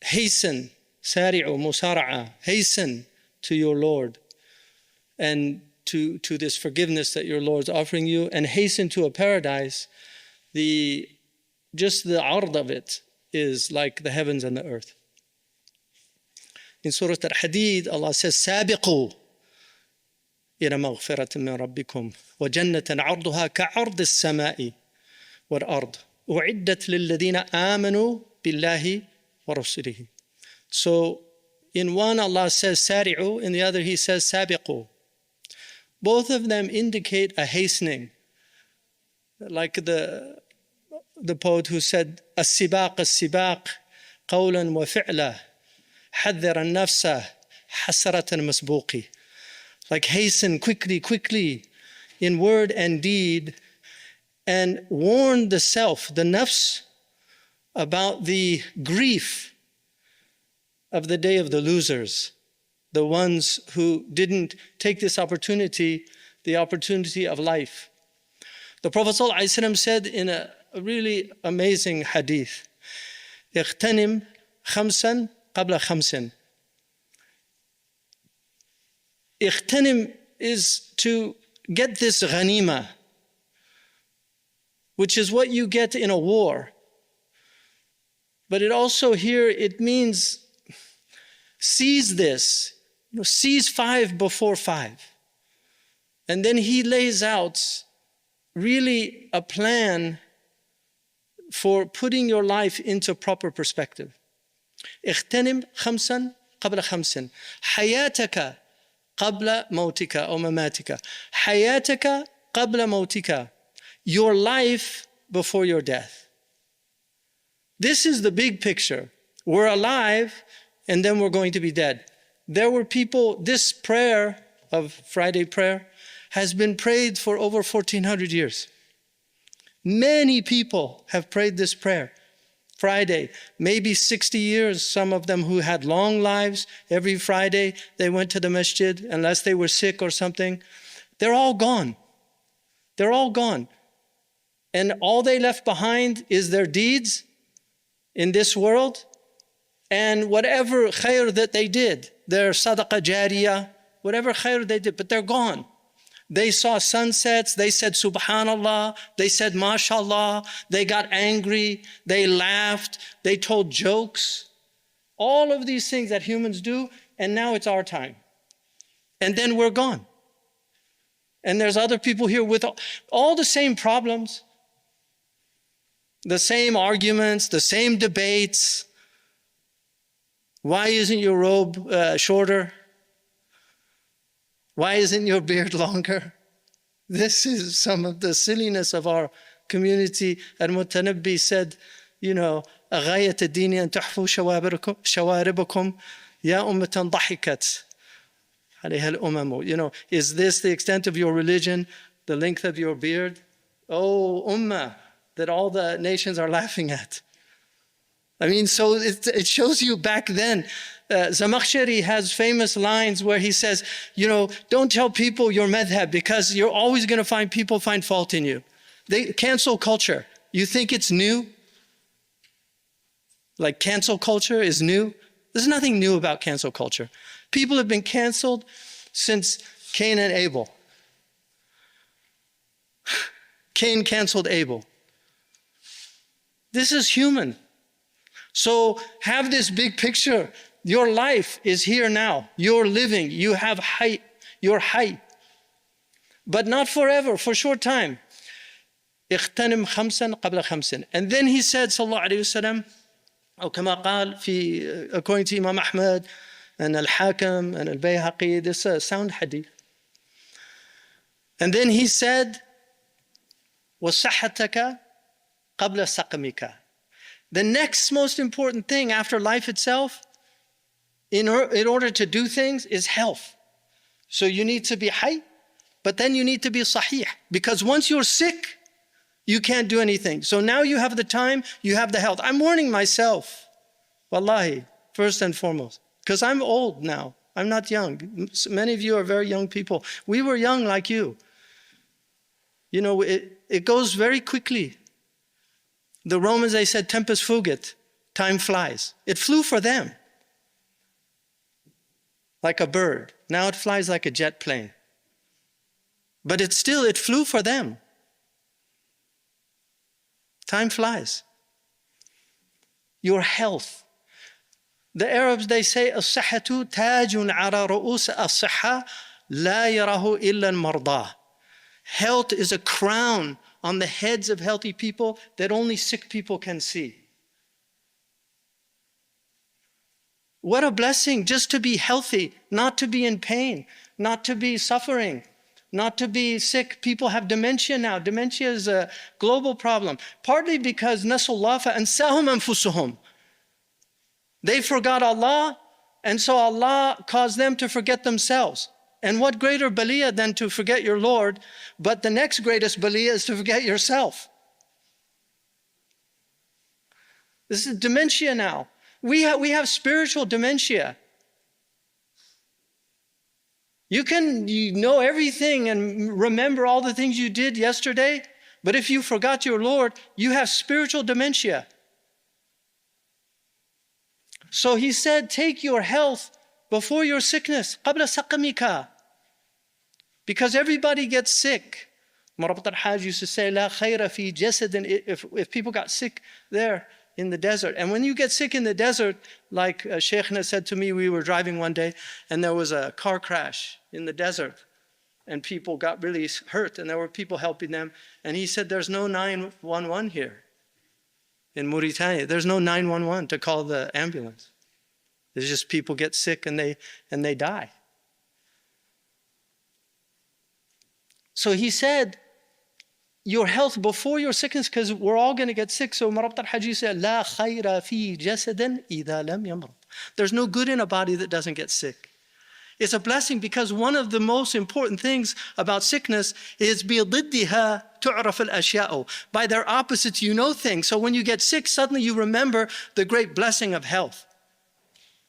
hasten, sari'u, musara'a, hasten to your Lord and to this forgiveness that your Lord's offering you, and hasten to a paradise. Just the ard of it is like the heavens and the earth. In Surah Al-Hadid, Allah says, سابقوا إلى مغفرة من ربكم وجنة عرضها كعرض السماء والأرض أعدت للذين آمنوا بالله ورسله. So in one Allah says سارعوا, in the other He says سابقوا. Both of them indicate a hastening. Like the poet who said, السباق السباق قولا وفعلا حذر النفس حسرة مسبوقي. Like hasten quickly, quickly in word and deed, and warn the self, the nafs, about the grief of the day of the losers, the ones who didn't take this opportunity, the opportunity of life. The Prophet ﷺ said in a really amazing hadith, اغتنم خمسا قبل خمس. Ightanim is to get this ghanima, which is what you get in a war. But it also here, it means seize this, seize 5 before 5. And then he lays out really a plan for putting your life into proper perspective. اغتنم خمسا قبل خمس حياتك قبل موتك أو مماتك حياتك قبل موتك, your life before your death. This is the big picture. We're alive and then we're going to be dead. There were people, this prayer of Friday prayer has been prayed for over 1400 years. Many people have prayed this prayer. Friday, maybe 60 years, some of them who had long lives, every Friday they went to the masjid unless they were sick or something. They're all gone. They're all gone. And all they left behind is their deeds in this world and whatever khair that they did, their sadaqah jariyah, whatever khair they did, but they're gone. They saw sunsets, they said subhanallah, they said mashallah, they got angry, they laughed, they told jokes. All of these things that humans do, and now it's our time. And then we're gone. And there's other people here with all the same problems, the same arguments, the same debates. Why isn't your robe shorter? Why isn't your beard longer? This is some of the silliness of our community. Al-Mutanabbi said, أغاية الدين أن تحفوا شواربكم يا أمة ضحكت عليها الأمم. Is this the extent of your religion, the length of your beard? Oh, ummah, that all the nations are laughing at. I mean, so it shows you back then. Zamakhshari has famous lines where he says, don't tell people your madhab because you're always going to find people find fault in you. Cancel culture. You think it's new? Like cancel culture is new? There's nothing new about cancel culture. People have been canceled since Cain and Abel. Cain canceled Abel. This is human. So have this big picture. Your life is here now. You're living. You have hayy. You're hayy. But not forever, for a short time. اغتنم خمسا قبل خمس. And then he said, sallallahu alayhi wa sallam, أو كما قال according to Imam Ahmad and Al-Hakim and Al-Bayhaqi, this is a sound hadith. And then he said, وَصَحَّتَكَ قَبْلَ سَقَمِكَ. The next most important thing after life itself, in order to do things, is health. So you need to be hayy, but then you need to be sahih. Because once you're sick, you can't do anything. So now you have the time, you have the health. I'm warning myself, wallahi, first and foremost. Because I'm old now, I'm not young. Many of you are very young people. We were young like you. It goes very quickly. The Romans, they said, tempus fugit. Time flies. It flew for them like a bird. Now it flies like a jet plane. But it flew for them. Time flies. Your health. The Arabs, they say, الصحة تاج على رؤوس الصحة لا يراه إلا المرضى. Health is a crown on the heads of healthy people that only sick people can see. What a blessing just to be healthy, not to be in pain, not to be suffering, not to be sick. People have dementia now. Dementia is a global problem, partly because nasullah fa'ansahum anfusuhum. They forgot Allah, and so Allah caused them to forget themselves. And what greater baliyah than to forget your Lord, but the next greatest baliyah is to forget yourself. This is dementia now. We have spiritual dementia. You know everything and remember all the things you did yesterday, but if you forgot your Lord, you have spiritual dementia. So he said, take your health before your sickness. قبل سقمك. Because everybody gets sick. Murabat al-Hajj used to say, لا خير في جسد. If people got sick there in the desert. And when you get sick in the desert, like Shaykhna said to me, we were driving one day and there was a car crash in the desert and people got really hurt and there were people helping them. And he said, there's no 911 here in Mauritania. There's no 911 to call the ambulance. There's just people get sick and they die. So he said, your health before your sickness, because we're all going to get sick. So Marabt al-Haji said, لا خير في جسد إذا لم يمرض. There's no good in a body that doesn't get sick. It's a blessing because one of the most important things about sickness is بضدها تعرف الأشياء. By their opposites, you know things. So when you get sick, suddenly you remember the great blessing of health.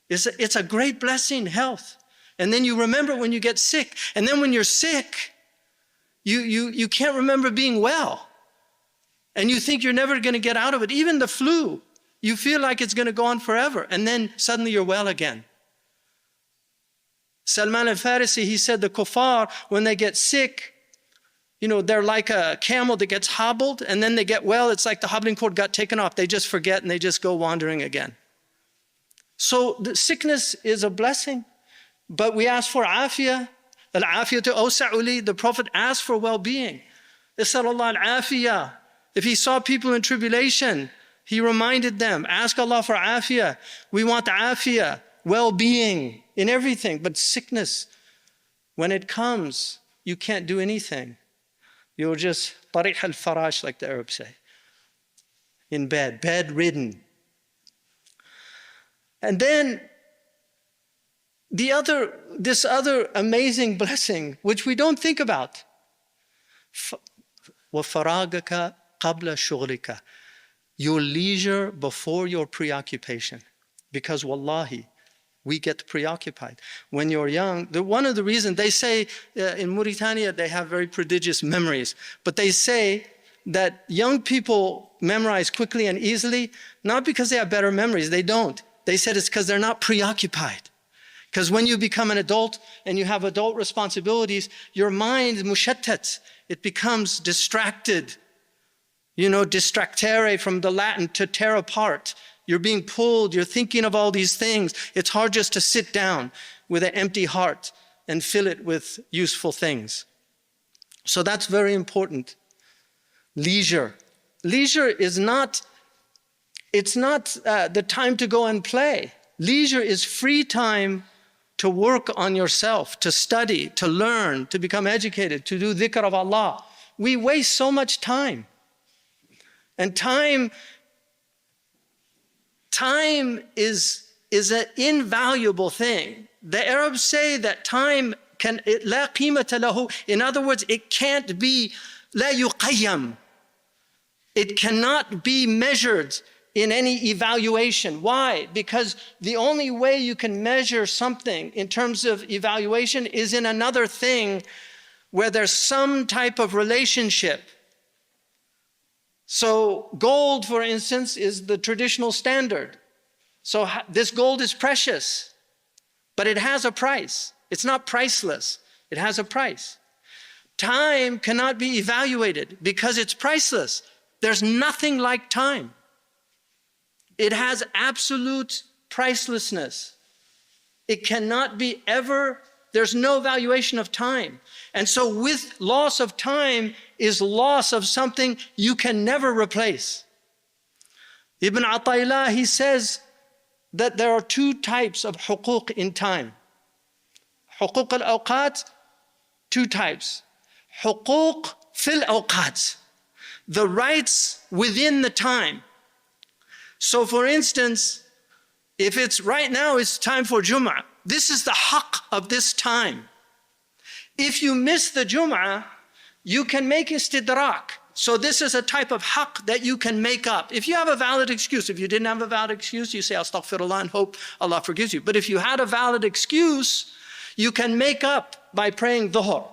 It's a great blessing, health. And then you remember when you get sick. And then when you're sick, you can't remember being well. And you think you're never going to get out of it. Even the flu, you feel like it's going to go on forever. And then suddenly you're well again. Salman al-Farisi, he said the kuffar, when they get sick, they're like a camel that gets hobbled and then they get well. It's like the hobbling cord got taken off. They just forget and they just go wandering again. So the sickness is a blessing, but we ask for afiyah. Al-afiyatu awsa'u li. The Prophet asked for well-being. Is'alullah al-afiyah. If he saw people in tribulation, he reminded them, ask Allah for afiyah. We want afiyah, well-being in everything. But sickness, when it comes, you can't do anything. You'll just tarih al-farash, like the Arabs say, in bed, bedridden. And then this other amazing blessing, which we don't think about. وَفَرَاغَكَ قَبْلَ شُغْلِكَ. Your leisure before your preoccupation. Because wallahi, we get preoccupied. When you're young, one of the reasons they say in Mauritania, they have very prodigious memories. But they say that young people memorize quickly and easily, not because they have better memories, they don't. They said it's because they're not preoccupied. Because when you become an adult and you have adult responsibilities, your mind, mushattat, it becomes distracted. Distractere from the Latin, to tear apart. You're being pulled, you're thinking of all these things. It's hard just to sit down with an empty heart and fill it with useful things. So that's very important. Leisure. Leisure is not the time to go and play. Leisure is free time to work on yourself, to study, to learn, to become educated, to do dhikr of Allah. We waste so much time. And time is an invaluable thing. The Arabs say that time لا قيمة له. In other words, it can't be لا يقيم. It cannot be measured in any evaluation. Why? Because the only way you can measure something in terms of evaluation is in another thing where there's some type of relationship. So gold, for instance, is the traditional standard. So this gold is precious, but it has a price. It's not priceless. It has a price. Time cannot be evaluated because it's priceless. There's nothing like time. It has absolute pricelessness. It cannot be ever, there's no valuation of time. And so with loss of time is loss of something you can never replace. Ibn Ata'illah, he says that there are two types of huquq in time. Huquq al-awqat, two types. Huquq fil awqat, the rights within the time. So for instance, if it's right now, it's time for Jum'ah. This is the haqq of this time. If you miss the Jum'ah, you can make istidrak. So this is a type of haqq that you can make up. If you have a valid excuse, if you didn't have a valid excuse, you say astaghfirullah and hope Allah forgives you. But if you had a valid excuse, you can make up by praying dhuhr.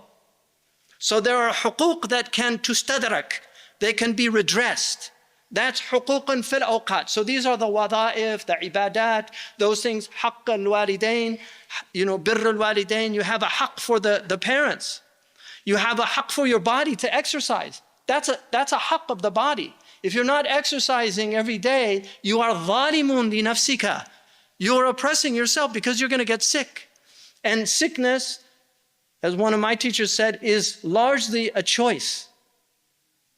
So there are huquq that can tustadrak. They can be redressed. That's huquqan fil awqat. So these are the wada'if, the ibadat, those things, haqq al-walidain, birr al-walidain. You have a haqq for the parents. You have a haqq for your body to exercise. That's a haqq of the body. If you're not exercising every day, you are dhalimun li nafsika. You're oppressing yourself because you're going to get sick. And sickness, as one of my teachers said, is largely a choice.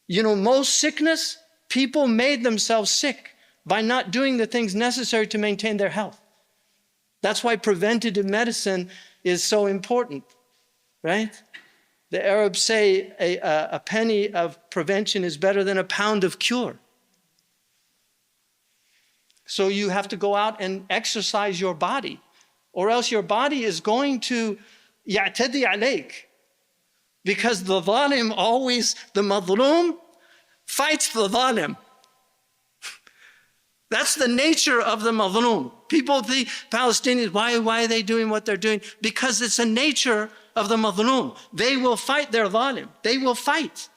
Most sickness, people made themselves sick by not doing the things necessary to maintain their health. That's why preventative medicine is so important, right? The Arabs say a penny of prevention is better than a pound of cure. So you have to go out and exercise your body, or else your body is going to ya'tadi alayk. Because the zalim always, the madloom, fights the zalim. That's the nature of the madloom. People, the Palestinians, why are they doing what they're doing? Because it's a nature of the madloom. They will fight their zalim. They will fight.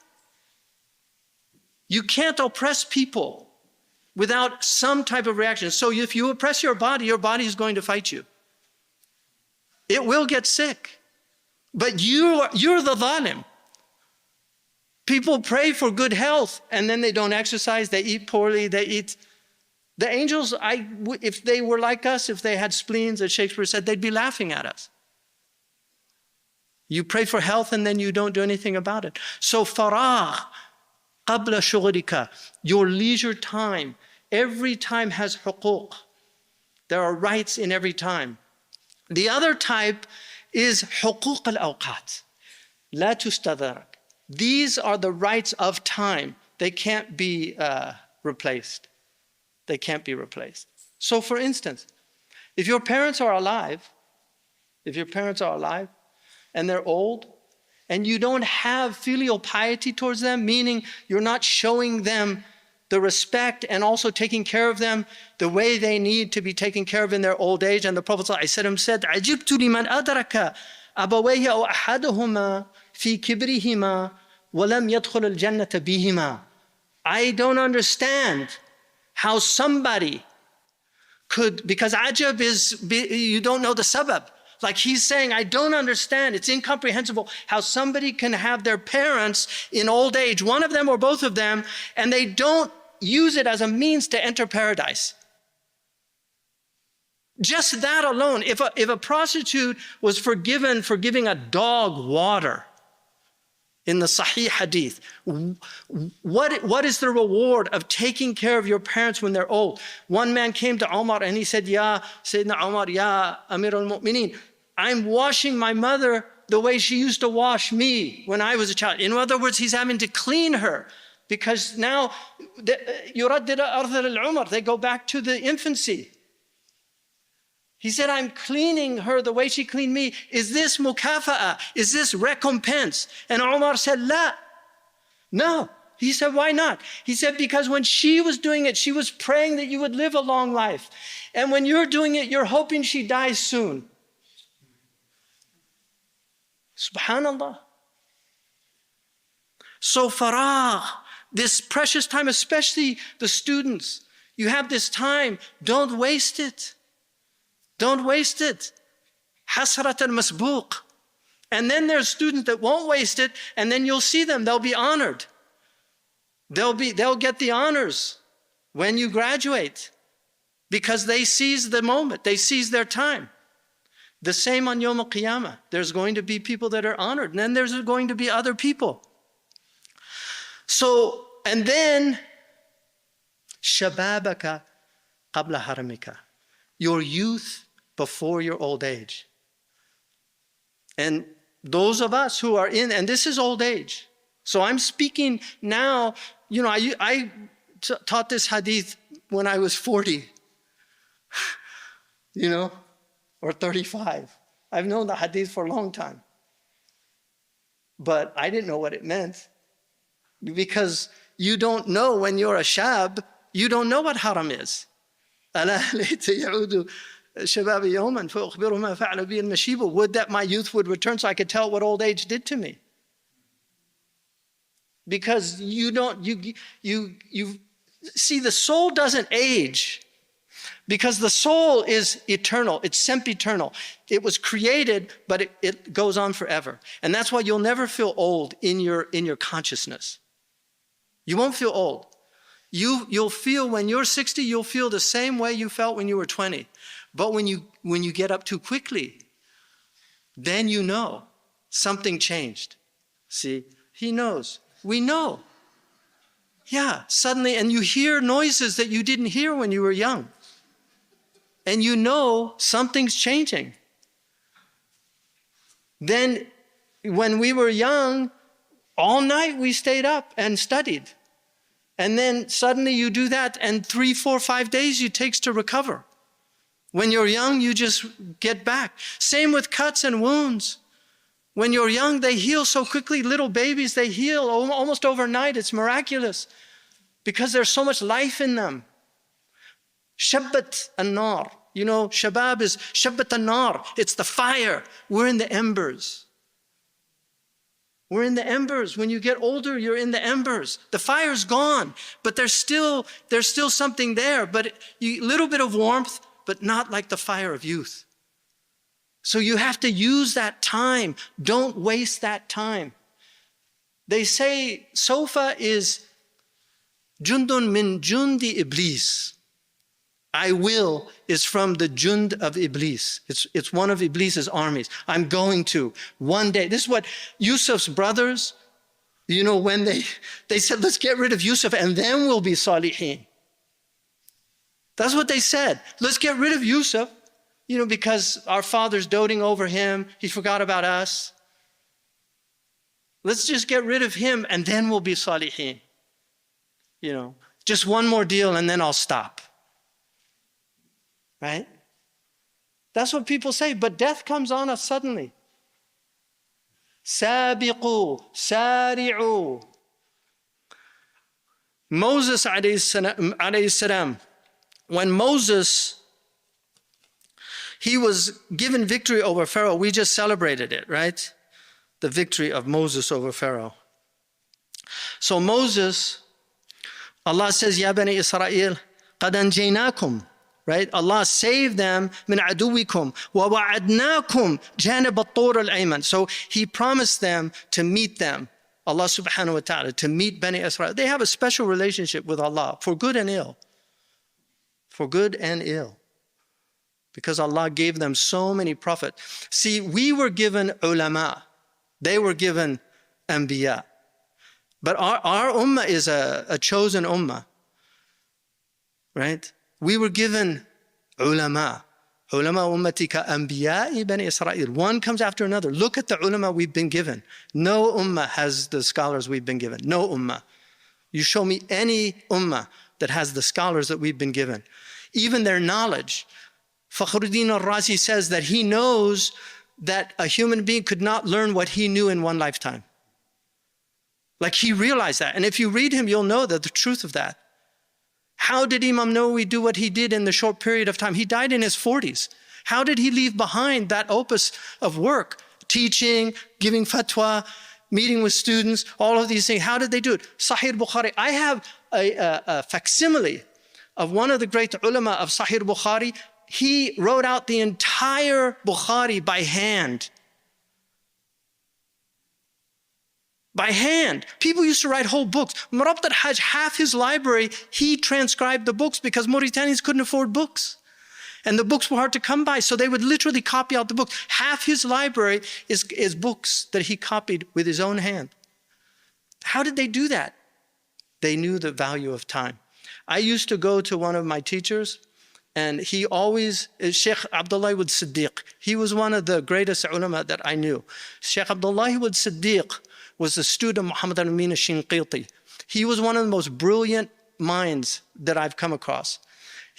You can't oppress people without some type of reaction. So if you oppress your body is going to fight you. It will get sick. But you're the zalim. People pray for good health and then they don't exercise, they eat poorly, The angels, if they were like us, if they had spleens, as Shakespeare said, they'd be laughing at us. You pray for health and then you don't do anything about it. So faragh, qabla shughlika, your leisure time, every time has huquq. There are rights in every time. The other type is huquq al-awqat, la tustadrak. These are the rights of time. They can't be replaced. They can't be replaced. So for instance, if your parents are alive, and they're old, and you don't have filial piety towards them, meaning you're not showing them the respect and also taking care of them the way they need to be taken care of in their old age. And the Prophet ﷺ said, عَجِبْتُ لِمَنْ أَدْرَكَ أَبَوَيْهِ أَوْ أَحَدُهُمَا فِي كِبْرِهِمَا وَلَمْ يَدْخُلَ الْجَنَّةَ بِهِمَا. I don't understand how somebody could, because ajab is, you don't know the sabab. Like he's saying, I don't understand, it's incomprehensible how somebody can have their parents in old age, one of them or both of them, and they don't use it as a means to enter paradise. Just that alone, if a prostitute was forgiven for giving a dog water, in the Sahih Hadith, what is the reward of taking care of your parents when they're old? One man came to Umar and he said, Ya Sayyidina Umar, Ya Amir al-Mu'mineen, I'm washing my mother the way she used to wash me when I was a child. In other words, he's having to clean her because now, يُرَدِّدَ أَرْضَ الْعُمَرِ, they go back to the infancy. He said, I'm cleaning her the way she cleaned me. Is this mukafa'a? Is this recompense? And Umar said, La. No. He said, why not? He said, because when she was doing it, she was praying that you would live a long life. And when you're doing it, you're hoping she dies soon. Subhanallah. So faragh, This precious time, especially the students. You have this time. Don't waste it. Don't waste it. Hasrat al-masbuq. And then there's students that won't waste it, and then you'll see them. They'll be honored. They'll get the honors when you graduate because they seize the moment. They seize their time. The same on Yawm al-Qiyamah. There's going to be people that are honored, and then there's going to be other people. So, and then, shababaka qabla haramika. Your youth before your old age. And those of us who are in, and this is old age. So I'm speaking now, I taught this hadith when I was 40, or 35. I've known the hadith for a long time. But I didn't know what it meant. Because you don't know when you're a shab, you don't know what haram is. Would that my youth would return so I could tell what old age did to me. Because you see, the soul doesn't age. Because the soul is eternal, it's sempiternal. It was created, but it goes on forever. And that's why you'll never feel old in your consciousness. You won't feel old. You'll feel when you're 60, you'll feel the same way you felt when you were 20. But when you get up too quickly, then you know something changed. See, he knows. We know. Yeah, suddenly, and you hear noises that you didn't hear when you were young. And you know something's changing. Then when we were young, all night we stayed up and studied. And then suddenly you do that, and 3, 4, 5 days it takes to recover. When you're young, you just get back. Same with cuts and wounds. When you're young, they heal so quickly. Little babies, they heal almost overnight. It's miraculous because there's so much life in them. Shabbat an-nar. Shabab is Shabbat an-nar. It's the fire. We're in the embers. We're in the embers. When you get older, you're in the embers. The fire's gone, but there's still something there. But a little bit of warmth, but not like the fire of youth. So you have to use that time. Don't waste that time. They say Sofa is Jundun min jundi Iblis. I will is from the Jund of Iblis. It's one of Iblis's armies. I'm going to one day. This is what Yusuf's brothers, when they said, let's get rid of Yusuf and then we'll be Salihin. That's what they said. Let's get rid of Yusuf, because our father's doting over him. He forgot about us. Let's just get rid of him and then we'll be Salihin. Just one more deal and then I'll stop. Right? That's what people say, but death comes on us suddenly. Sabiqu, sari'u. Moses alayhi salam, when Moses, he was given victory over Pharaoh, we just celebrated it, right? The victory of Moses over Pharaoh. So Moses, Allah says, Ya Bani Israel, qad anjaynakum. Right? Allah saved them min aduwikum wa wa'adnakum janib at-tur al-ayman. So he promised them to meet them, Allah subhanahu wa ta'ala, to meet Bani Israel. They have a special relationship with Allah for good and ill. For good and ill. Because Allah gave them so many prophets. See, we were given ulama. They were given anbiya. But our ummah is a chosen ummah. Right? We were given ulama. Ulama ummati ka anbiya'i bani Israel. One comes after another. Look at the ulama we've been given. No ummah has the scholars we've been given. No ummah. You show me any ummah that has the scholars that we've been given. Even their knowledge. Fakhruddin al-Razi says that he knows that a human being could not learn what he knew in one lifetime. Like he realized that. And if you read him, you'll know the truth of that. How did Imam Nawawi do what he did in the short period of time? He died in his 40s. How did he leave behind that opus of work? Teaching, giving fatwa, meeting with students, all of these things. How did they do it? Sahih Bukhari. I have a facsimile of one of the great ulama of Sahih Bukhari. He wrote out the entire Bukhari by hand. By hand. People used to write whole books. Murabt al-Hajj, half his library, he transcribed the books because Mauritanians couldn't afford books. And the books were hard to come by, so they would literally copy out the books. Half his library is books that he copied with his own hand. How did they do that? They knew the value of time. I used to go to one of my teachers, and he always, Sheikh Abdullah ibn Siddiq, he was one of the greatest ulama that I knew. Sheikh Abdullah ibn Siddiq was a student of Muhammad al-Amin al-Shinqiti. He was one of the most brilliant minds that I've come across.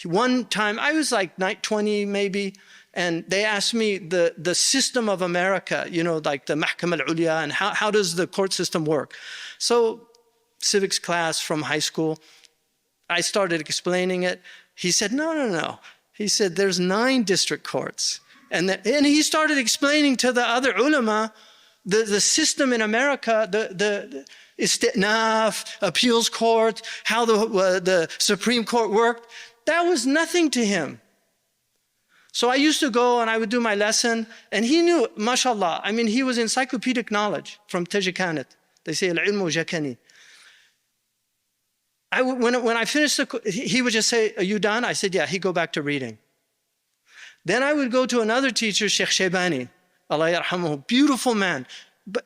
One time, I was like 20 maybe, and they asked me the system of America, you know, like the Mahkam al-Ulya, and how does the court system work? So, civics class from high school, I started explaining it. He said, no. He said, there's 9 district courts. And he started explaining to the other ulama the system in America, the istinaf, appeals court, how the Supreme Court worked. That was nothing to him. So I used to go and I would do my lesson, and he knew, mashallah, I mean, he was encyclopedic knowledge from Tajikanat. They say, al-ilmu jakani. When I finished, he would just say, are you done? I said, yeah. He'd go back to reading. Then I would go to another teacher, Sheikh Shaybani, Allah yarhamuhu, beautiful man,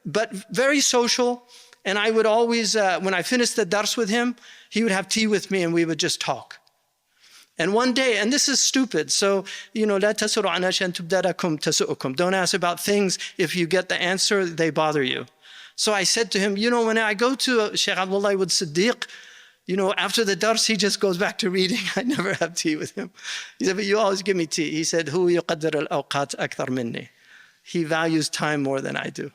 but very social. And I would always, when I finished the dars with him, he would have tea with me and we would just talk. And one day, and this is stupid, so, you know, لا تسروا عن أشياء تبدأكم تسؤكم. Don't ask about things, if you get the answer, they bother you. So I said to him, you know, when I go to Sheikh Abdullah ibn Siddiq, you know, after the dars, he just goes back to reading. I never have tea with him. He said, but you always give me tea. He said, هو يقدر الأوقات أكثر مني. He values time more than I do.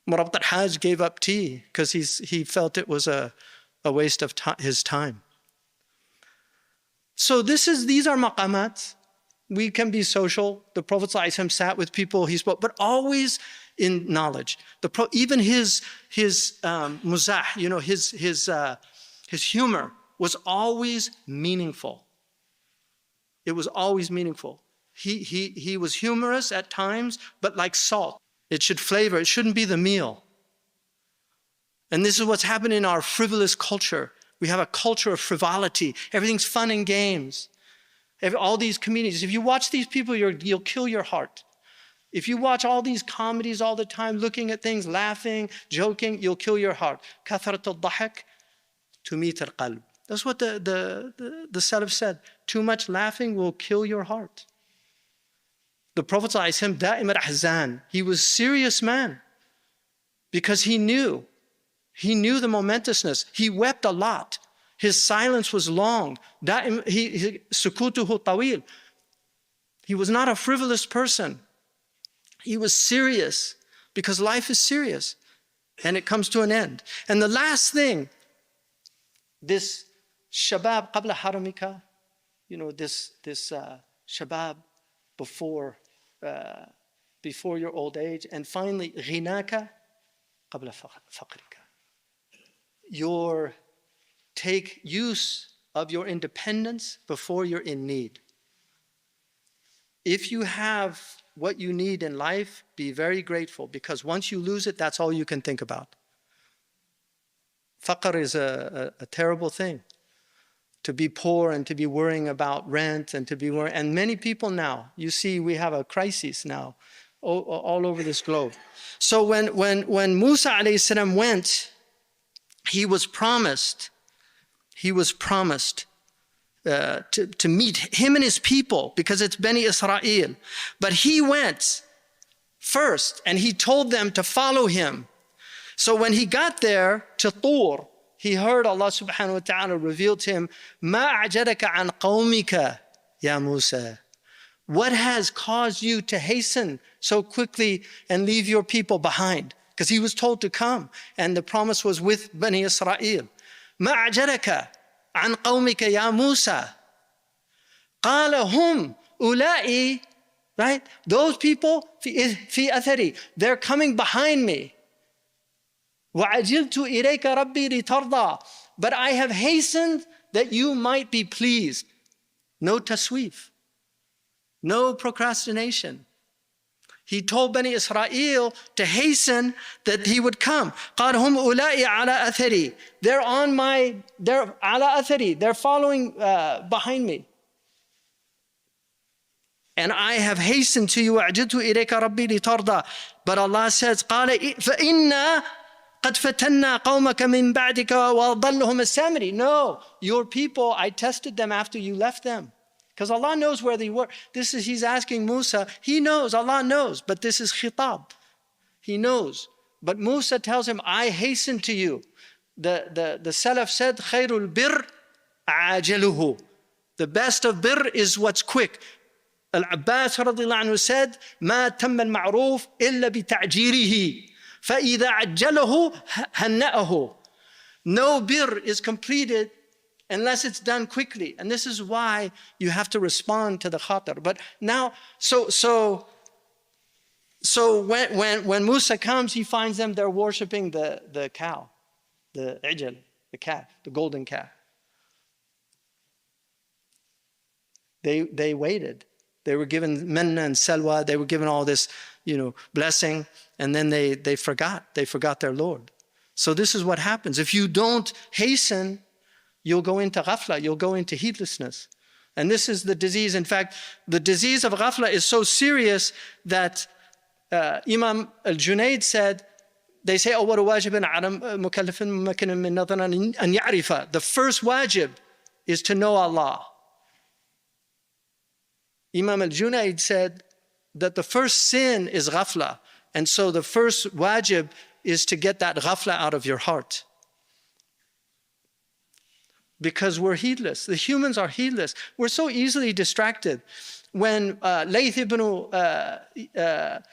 Murabt al-Hajj gave up tea because he felt it was a waste of his time. So these are maqamat. We can be social. The Prophet ﷺ sat with people, he spoke, but always in knowledge. Even his muzah, you know, his humor was always meaningful. It was always meaningful. He was humorous at times, but like salt. It should flavor, it shouldn't be the meal. And this is what's happening in our frivolous culture. We have a culture of frivolity. Everything's fun and games. All these comedians, if you watch these people, you'll kill your heart. If you watch all these comedies all the time, looking at things, laughing, joking, you'll kill your heart. كثرة الضحك تميت القلب. That's what the Salaf said. Too much laughing will kill your heart. The Prophet ﷺ, دائم الأحزان, he was a serious man because he knew the momentousness. He wept a lot. His silence was long. سكوته طويل. He was not a frivolous person. He was serious because life is serious and it comes to an end. And the last thing, this shabab qabla haramika, you know, this shabab before your old age, and finally ghinaka qabla faqrika. Take use of your independence before you're in need. If you have what you need in life, be very grateful, because once you lose it, that's all you can think about. Faqr is a terrible thing. To be poor and to be worrying about rent and and many people now, you see we have a crisis now all over this globe. So when Musa alayhi salam went, he was promised to meet him and his people, because it's Bani Israel. But he went first and he told them to follow him. So when he got there to Tur, he heard Allah subhanahu wa ta'ala reveal to him, مَا أَعْجَلَكَ عَنْ قَوْمِكَ يَا مُوسَى. What has caused you to hasten so quickly and leave your people behind? Because he was told to come, and the promise was with Bani Israel. مَا أَعْجَلَكَ عَنْ قَوْمِكَ يَا مُوسَى. قَالَ هُمْ أُولَئِي right? Those people, في أثري, they're coming behind me. وَعَجِلْتُ إِلَيْكَ رَبِّي لِتَرْضَى. But I have hastened that you might be pleased. No tasweef, no procrastination. He told Bani Israel to hasten that he would come. قَالْ هُمْ أُولَٰئِ عَلَىٰ أَثَرِي. They're عَلَىٰ أَثَرِي. They're following behind me. And I have hastened to you. وَعَجِلْتُ إِلَيْكَ رَبِّي لِتَرْضَى. But Allah says, قَالَ فَإِنَّا قَدْ فَتَنَّا قَوْمَكَ مِنْ بَعْدِكَ وَضَلُّهُمْ السَّامِرِ. No, your people, I tested them after you left them. Because Allah knows where they were. He's asking Musa. He knows, Allah knows, but this is khitab. He knows. But Musa tells him, I hasten to you. The Salaf said, خَيْرُ الْبِرِّ عَاجَلُهُ. The best of birr is what's quick. Al-Abbas radiallahu anhu said, مَا تَمَّ الْمَعْرُوفِ إِلَّا بِتَعْجِيرِهِ فَإِذَا عَجَّلَهُ هَنَّأَهُ. No birr is completed unless it's done quickly. And this is why you have to respond to the khatar. But now, so when Musa comes, he finds them, they're worshiping the cow, the ijal, the calf, the golden calf. They waited. They were given manna and salwa. They were given all this, blessing. And then they forgot. They forgot their Lord. So this is what happens. If you don't hasten, you'll go into ghafla, you'll go into heedlessness. And this is the disease. In fact, the disease of ghafla is so serious that Imam al-Junaid said, they say, أول واجب على مكلف ممكن من نظر أن يعرف. The first wajib is to know Allah. Imam al-Junaid said that the first sin is ghafla. And so the first wajib is to get that ghafla out of your heart. Because we're heedless. The humans are heedless. We're so easily distracted. When Layth ibn Yahya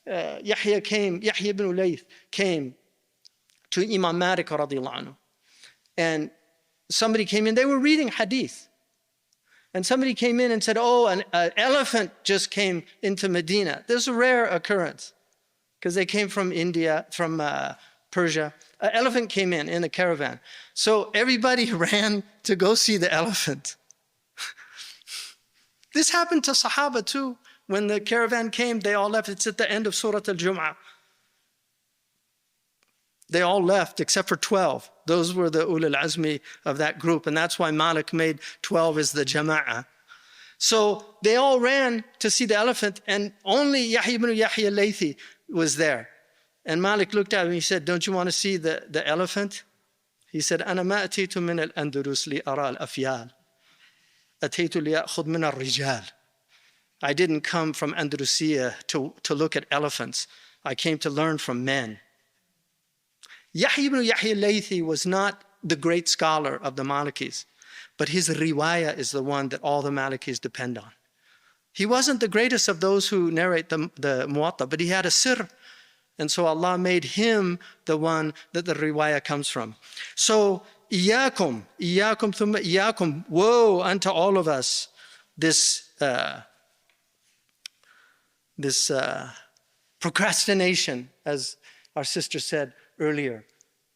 ibn Layth came to Imam Malik radiallahu anhu, and somebody came in, they were reading hadith. And somebody came in and said, oh, an elephant just came into Medina. This is a rare occurrence because they came from India, from Persia. An elephant came in a caravan. So everybody ran to go see the elephant. This happened to Sahaba too. When the caravan came, they all left. It's at the end of Surah Al-Jum'ah. They all left except for 12. Those were the ulul azmi of that group. And that's why Malik made 12 as the jama'ah. So they all ran to see the elephant, and only Yahya ibn Yahya Laythi was there. And Malik looked at him and he said, don't you want to see the elephant? He said, أنا ما أتيت من الأندلس لأرى الأفيال. أتيت لأخذ من الرجال. I didn't come from Andalusia to look at elephants. I came to learn from men. Yahya ibn Yahya Laythi was not the great scholar of the Malikis, but his riwayah is the one that all the Malikis depend on. He wasn't the greatest of those who narrate the Muwatta, but he had a sir. And so Allah made him the one that the riwayah comes from. So, إِيَّاكُمْ ثُمَّ إِيَّاكُمْ. Woe unto all of us, this procrastination, as our sister said earlier.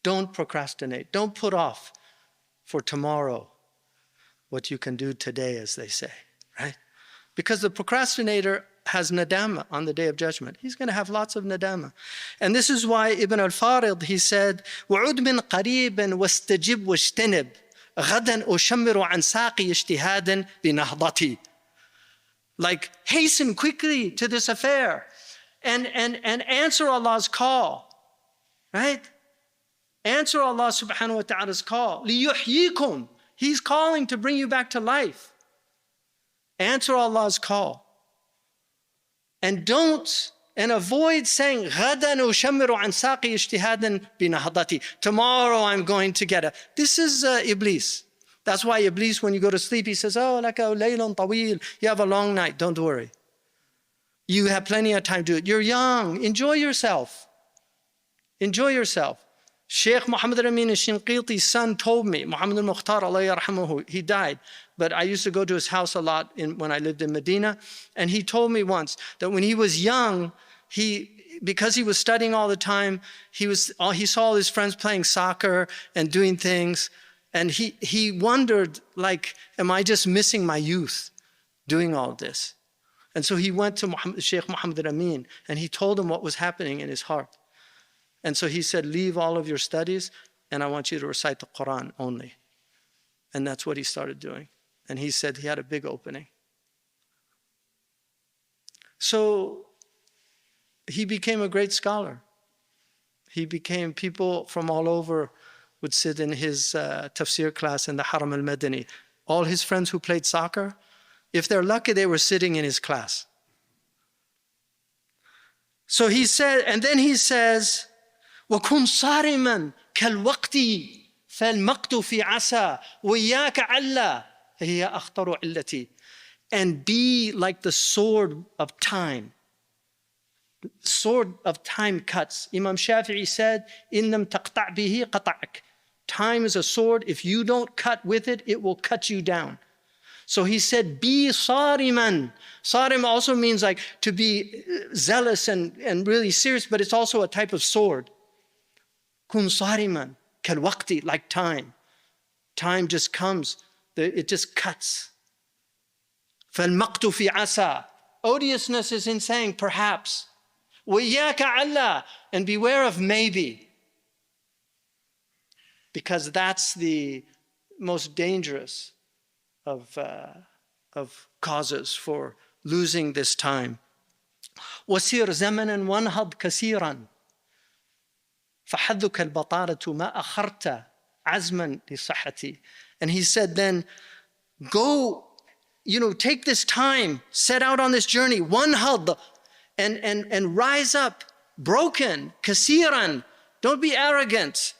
Don't procrastinate. Don't put off for tomorrow what you can do today, as they say, right? Because the procrastinator has nadama on the day of judgment. He's going to have lots of nadama. And this is why Ibn al-Farid, he said, وَعُدْ مِنْ قَرِيبٍ وَاسْتَجِبْ وَاجْتَنِبْ غَدًا أُشَمِّرُ عَنْ سَاقِي اجْتِهَادٍ بِنَهْضَتِي. Like, hasten quickly to this affair and answer Allah's call, right? Answer Allah subhanahu wa ta'ala's call. لِيُحْيِيكُمْ. He's calling to bring you back to life. Answer Allah's call. And avoid saying, غَدًا أُشَمِّرُ عَنْ سَاقِي اجْتِهَادًا بِنَهْضَتِي. Tomorrow I'm going to get it. This is Iblis. That's why Iblis, when you go to sleep, he says, oh, لَكَ لَيْلٌ طَوِيلٌ. You have a long night, don't worry. You have plenty of time to do it. You're young, enjoy yourself. Enjoy yourself. Sheikh Muhammad al-Amin al-Shinqiti's son told me, Muhammad al-Mukhtar, Allah yarhamahu, he died, but I used to go to his house a lot when I lived in Medina, and he told me once that when he was young, because he was studying all the time, he saw all his friends playing soccer and doing things, and he wondered, like, am I just missing my youth doing all this? And so he went to Sheikh Muhammad al-Amin, and he told him what was happening in his heart. And so he said, leave all of your studies, and I want you to recite the Quran only. And that's what he started doing. And he said he had a big opening. So he became a great scholar. People from all over would sit in his tafsir class in the Haram al-Madani. All his friends who played soccer, if they're lucky, they were sitting in his class. So he said, and then he says, وَكُنْ صَارِمًا كَالْوَقْتِ فَالْمَقْتُ فِي عَسَى وَإِيَّاكَ عَلَّا هِيَ أَخْطَرُ عِلَّتِي. And be like the sword of time. Sword of time cuts. Imam Shafi'i said, إِن لَمْ تَقْطَعْ بِهِ قَطَعَكَ. Time is a sword. If you don't cut with it, it will cut you down. So he said, be صارما. Sarim also means like to be zealous and really serious, but it's also a type of sword. Kun صارما كالوقت, like time. Time just comes, it just cuts. فالمقت في عسى. Odiousness is in saying perhaps. وإياك عَلَّا. And beware of maybe. Because that's the most dangerous of causes for losing this time. وسير زمنا وانهض كثيرا فحدك البطالة ما أخرت عزما لصحتي. And he said then, go, take this time, set out on this journey, wanhad, and rise up, broken, كثيرا. Don't be arrogant,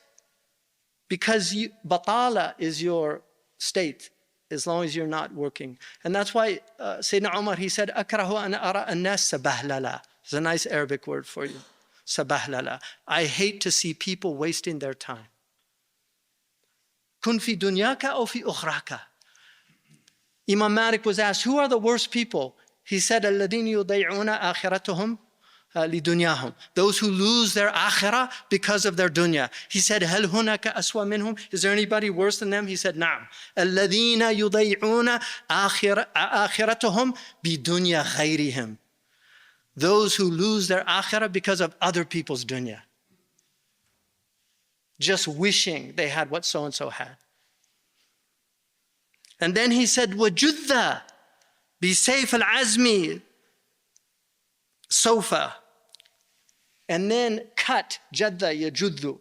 because batala is your state, as long as you're not working. And that's why Sayyidina Umar, he said, أكره أن أرى الناس سبهللا. It's a nice Arabic word for you. Sabahlala. I hate to see people wasting their time. Kun fi dunyaka aw fi ukhraka. Imam Malik was asked, who are the worst people? He said, الذين يضيعون آخرتهم لدنياهم. Those who lose their akhirah because of their dunya. He said, هل هناك أسوأ منهم? Is there anybody worse than them? He said, نعم. الذين يضيعون آخرتهم بدنيا غيرهم. Those who lose their akhirah because of other people's dunya. Just wishing they had what so-and-so had. And then he said, وَجُذَّ بِسَيْفِ الْعَزْمِ سَوْفَ. And then cut, jadda yajuddu.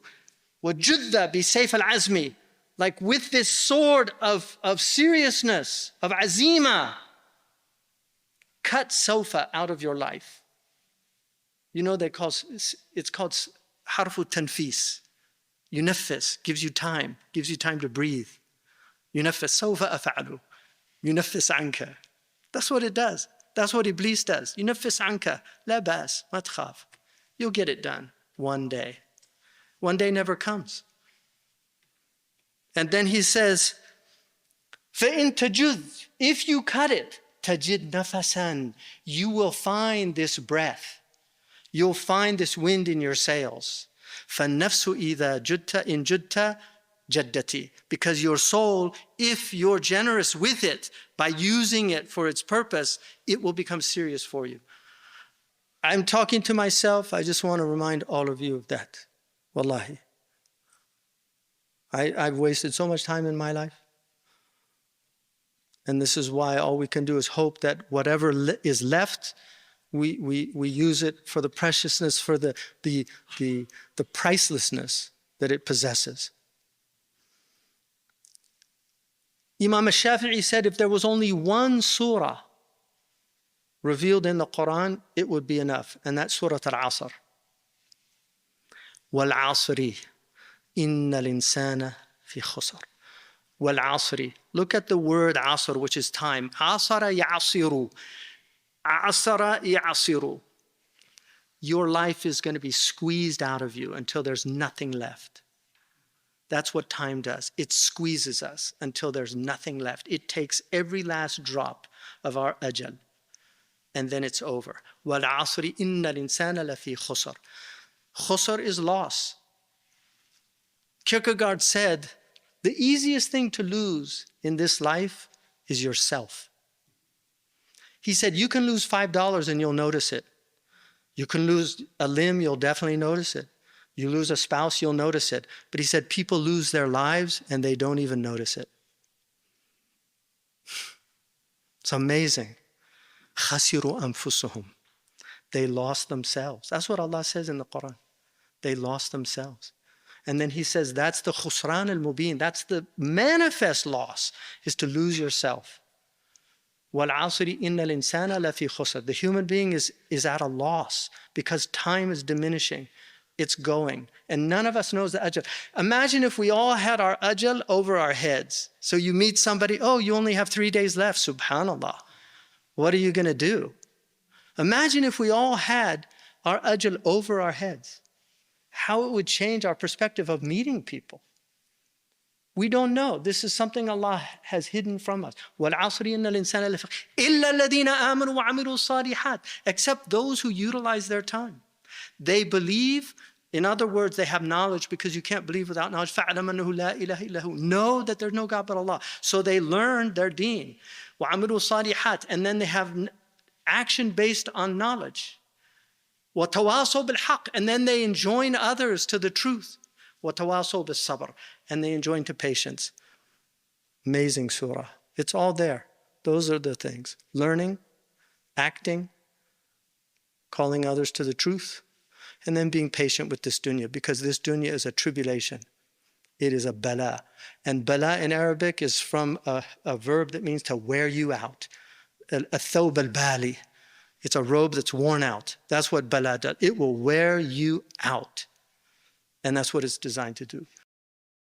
وَجُذَّ بِسَيْفِ الْعَزْمِ. Like with this sword of seriousness, of azima, cut sawfa out of your life. It's called harfu tanfis. Yunaffis, gives you time to breathe. Yunaffis, sawfa af'alu. Yunaffis anka. That's what it does. That's what Iblis does. Yunaffis anka. La bas, ma tkhaf. You'll get it done one day. One day never comes. And then he says, فَإِن تَجُذْ. If you cut it, تَجِدْ نَفَسًا. You will find this breath. You'll find this wind in your sails. فَالنَّفْسُ إِذَا جُدْتَ إِن جُدْتَ جَدَّتِ. Because your soul, if you're generous with it, by using it for its purpose, it will become serious for you. I'm talking to myself. I just want to remind all of you of that. Wallahi. I've wasted so much time in my life. And this is why all we can do is hope that whatever is left, we use it for the preciousness, for the pricelessness that it possesses. Imam al-Shafi'i said if there was only one surah revealed in the Quran, it would be enough. And that's Surah Al-Asr. Wal-Asri, inna al-insana fi khusr. Wal-Asri. Look at the word Asr, which is time. Asara ya'asiru. Asara ya'asiru. Your life is going to be squeezed out of you until there's nothing left. That's what time does. It squeezes us until there's nothing left. It takes every last drop of our ajal, and then it's over. وَالْعَصْرِ إِنَّ الْإِنسَانَ لَفِي خُسْرٍ. Khusr is loss. Kierkegaard said, the easiest thing to lose in this life is yourself. He said, you can lose $5 and you'll notice it. You can lose a limb, you'll definitely notice it. You lose a spouse, you'll notice it. But he said, people lose their lives and they don't even notice it. It's amazing. خَسِرُوا أَنفُسُهُمْ. They lost themselves. That's what Allah says in the Quran. They lost themselves. And then he says, that's the khusran al-mubin. That's the manifest loss, is to lose yourself. وَالْعَصْرِ إِنَّ الْإِنسَانَ لَفِي خُسْرٍ. The human being is at a loss because time is diminishing. It's going. And none of us knows the ajal. Imagine if we all had our ajal over our heads. So you meet somebody, oh, you only have 3 days left. Subhanallah. What are you going to do? Imagine if we all had our ajal over our heads. How it would change our perspective of meeting people. We don't know. This is something Allah has hidden from us. وَالْعَصْرِ إِنَّ الْإِنسَانَ لَفِي إِلَّا الَّذِينَ آمَنُوا وَعَمِلُوا الصَّالِحَاتِ. Except those who utilize their time. They believe, in other words, they have knowledge, because you can't believe without knowledge. فَاعْلَمْ أَنَّهُ لَا إِلَهَ إِلَّا هُوَ. Know that there's no God but Allah. So they learn their deen. وَعَمِلُوا الصَّالِحَاتِ. And then they have action based on knowledge. وَتَوَاصَوْا بِالْحَقِّ. And then they enjoin others to the truth. وَتَوَاصَوْا بِالصَّبْرِ. And they enjoin to patience. Amazing surah. It's all there. Those are the things. Learning, acting, calling others to the truth, and then being patient with this dunya, because this dunya is a tribulation. It is a bala. And bala in Arabic is from a verb that means to wear you out. الثوب البالي. It's a robe that's worn out. That's what bala does. It will wear you out. And that's what it's designed to do.